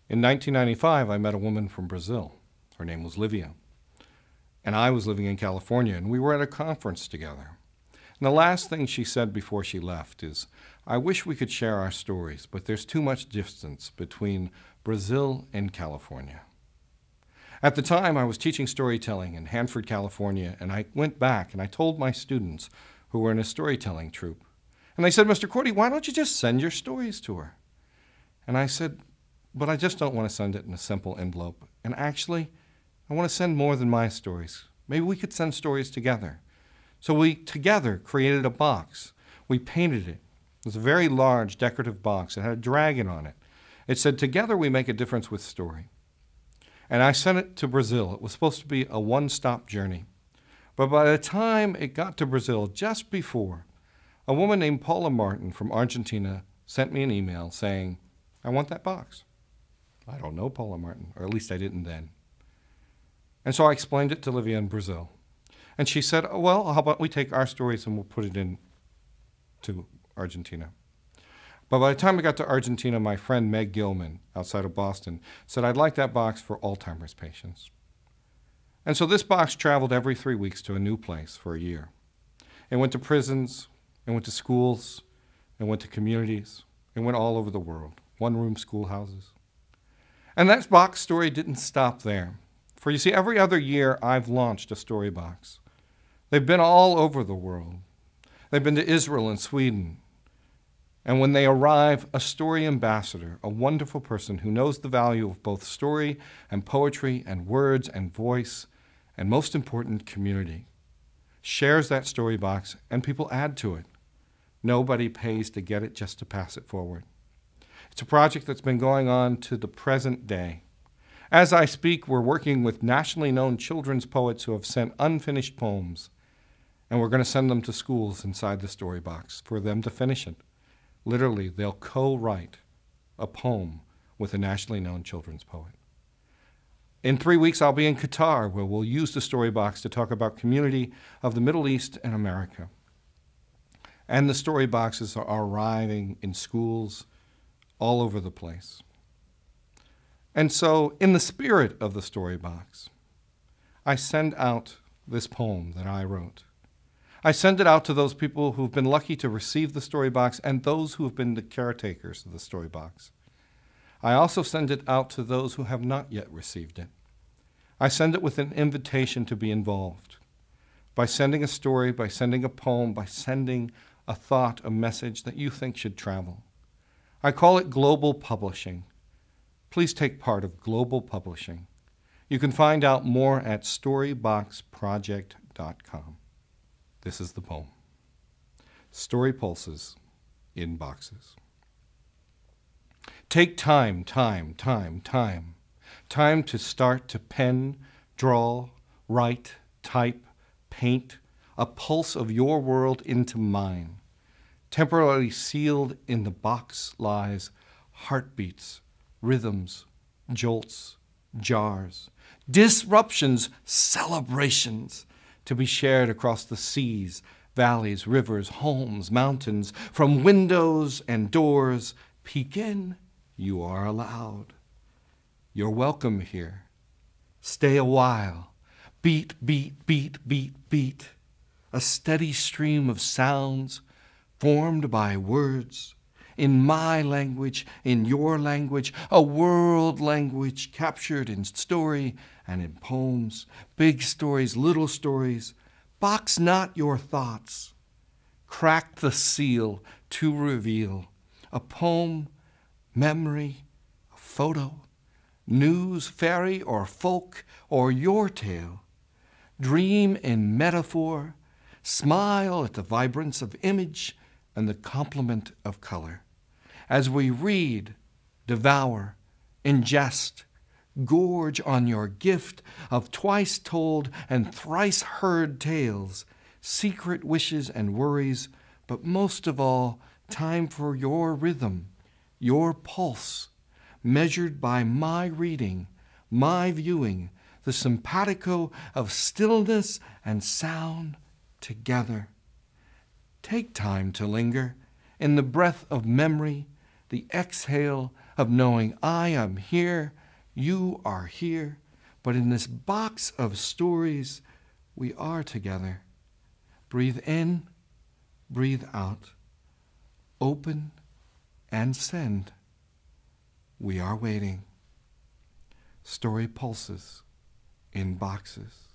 In 1995, I met a woman from Brazil. Her name was Livia. And I was living in California, and we were at a conference together. And the last thing she said before she left is, I wish we could share our stories, but there's too much distance between Brazil and California. At the time, I was teaching storytelling in Hanford, California, and I went back and I told my students who were in a storytelling troupe. And they said, Mr. Cordy, why don't you just send your stories to her? And I said, but I just don't want to send it in a simple envelope. And actually, I want to send more than my stories. Maybe we could send stories together. So we together created a box. We painted it. It was a very large decorative box. It had a dragon on it. It said, together we make a difference with story. And I sent it to Brazil. It was supposed to be a one-stop journey. But by the time it got to Brazil, just before, a woman named Paula Martin from Argentina sent me an email saying, I want that box. I don't know Paula Martin, or at least I didn't then. And so I explained it to Livia in Brazil. And she said, oh, well, how about we take our stories and we'll put it in to Argentina. But by the time I got to Argentina, my friend Meg Gilman, outside of Boston, said, I'd like that box for Alzheimer's patients. And so this box traveled every 3 weeks to a new place for a year. It went to prisons, it went to schools, it went to communities, it went all over the world, one-room schoolhouses. And that box story didn't stop there. For you see, every other year I've launched a story box. They've been all over the world. They've been to Israel and Sweden. And when they arrive, a story ambassador, a wonderful person who knows the value of both story and poetry and words and voice, and most important, community, shares that story box and people add to it. Nobody pays to get it, just to pass it forward. It's a project that's been going on to the present day. As I speak, we're working with nationally known children's poets who have sent unfinished poems, and we're going to send them to schools inside the story box for them to finish it. Literally, they'll co-write a poem with a nationally known children's poet. In 3 weeks, I'll be in Qatar, where we'll use the story box to talk about community of the Middle East and America. And the story boxes are arriving in schools all over the place. And so, in the spirit of the story box, I send out this poem that I wrote. I send it out to those people who've been lucky to receive the story box and those who have been the caretakers of the story box. I also send it out to those who have not yet received it. I send it with an invitation to be involved. By sending a story, by sending a poem, by sending a thought, a message that you think should travel. I call it global publishing. Please take part of global publishing. You can find out more at StoryBoxProject.com. This is the poem. Story pulses in boxes. Take time to start to pen, draw, write, type, paint, a pulse of your world into mine. Temporarily sealed in the box lies heartbeats, rhythms, jolts, jars, disruptions, celebrations, to be shared across the seas, valleys, rivers, homes, mountains, from windows and doors. Peek in, you are allowed. You're welcome here. Stay a while. Beat, beat, beat, beat, beat. A steady stream of sounds formed by words. In my language, in your language, a world language captured in story and in poems, big stories, little stories. Box not your thoughts. Crack the seal to reveal a poem, memory, a photo, news, fairy, or folk, or your tale. Dream in metaphor, smile at the vibrance of image and the complement of color. As we read, devour, ingest, gorge on your gift of twice told and thrice heard tales, secret wishes and worries, but most of all, time for your rhythm, your pulse, measured by my reading, my viewing, the simpatico of stillness and sound together. Take time to linger in the breath of memory, the exhale of knowing I am here, you are here, but in this box of stories, we are together. Breathe in, breathe out, open and send. We are waiting. Story pulses in boxes.